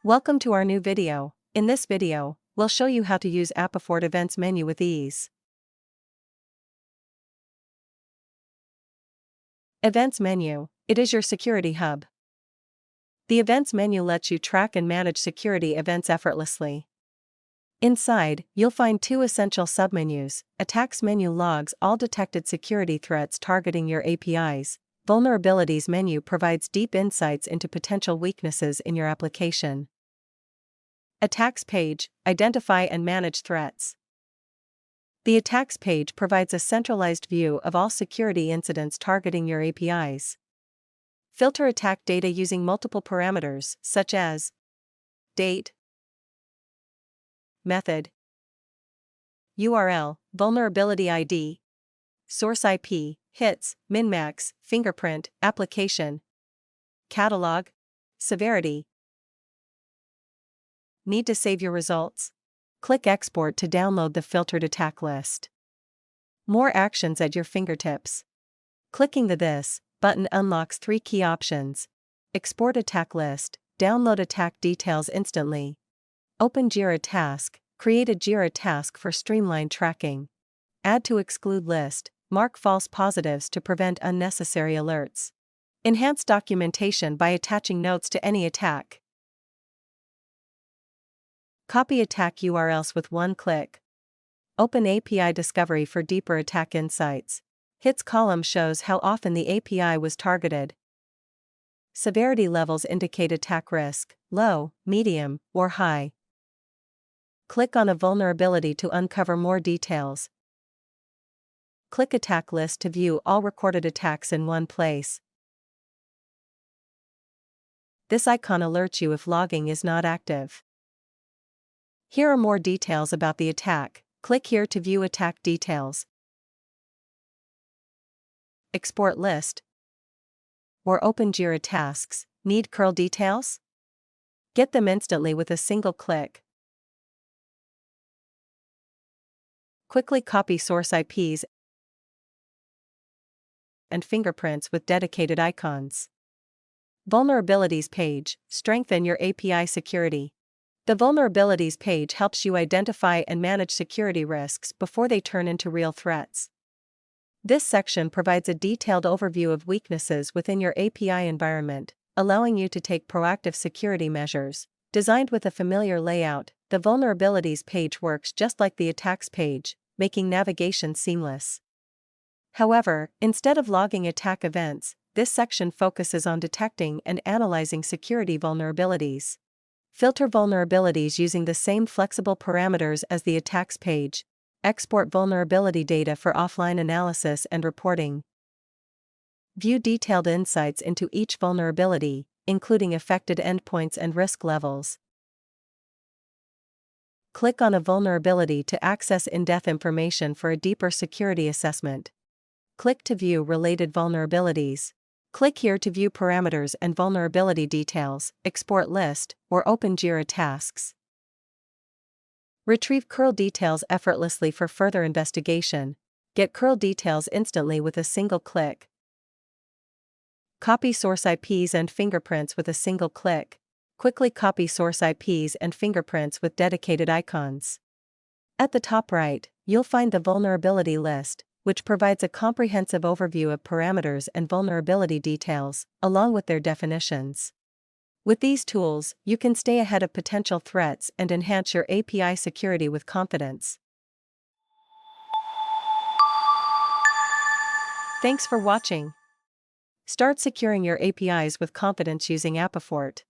Welcome to our new video. In this video, we'll show you how to use ApiFort Events menu with ease. Events menu, it is your security hub. The Events menu lets you track and manage security events effortlessly. Inside, you'll find two essential submenus. Attacks menu logs all detected security threats targeting your APIs. Vulnerabilities menu provides deep insights into potential weaknesses in your application. Attacks page, identify and manage threats. The attacks page provides a centralized view of all security incidents targeting your APIs. Filter attack data using multiple parameters, such as date, method, URL, vulnerability ID, source IP, hits, min-max, fingerprint, application, catalog, severity. Need to save your results? Click Export to download the filtered attack list. More actions at your fingertips. Clicking the This button unlocks three key options. Export attack list, download attack details instantly. Open Jira task, create a Jira task for streamlined tracking. Add to exclude list, mark false positives to prevent unnecessary alerts. Enhance documentation by attaching notes to any attack. Copy attack URLs with one click. Open API Discovery for deeper attack insights. Hits column shows how often the API was targeted. Severity levels indicate attack risk, low, medium, or high. Click on a vulnerability to uncover more details. Click Attack List to view all recorded attacks in one place. This icon alerts you if logging is not active. Here are more details about the attack. Click here to view attack details. Export list. Or open Jira tasks. Need curl details? Get them instantly with a single click. Quickly copy source IPs and fingerprints with dedicated icons. Vulnerabilities page, strengthen your API security. The Vulnerabilities page helps you identify and manage security risks before they turn into real threats. This section provides a detailed overview of weaknesses within your API environment, allowing you to take proactive security measures. Designed with a familiar layout, the Vulnerabilities page works just like the Attacks page, making navigation seamless. However, instead of logging attack events, this section focuses on detecting and analyzing security vulnerabilities. Filter vulnerabilities using the same flexible parameters as the attacks page. Export vulnerability data for offline analysis and reporting. View detailed insights into each vulnerability, including affected endpoints and risk levels. Click on a vulnerability to access in-depth information for a deeper security assessment. Click to view related vulnerabilities. Click here to view parameters and vulnerability details, export list, or open Jira tasks. Retrieve curl details effortlessly for further investigation. Get curl details instantly with a single click. Copy source IPs and fingerprints with a single click. Quickly copy source IPs and fingerprints with dedicated icons. At the top right, you'll find the vulnerability list, which provides a comprehensive overview of parameters and vulnerability details, along with their definitions. With these tools, you can stay ahead of potential threats and enhance your API security with confidence. Thanks for watching. Start securing your APIs with confidence using ApiFort.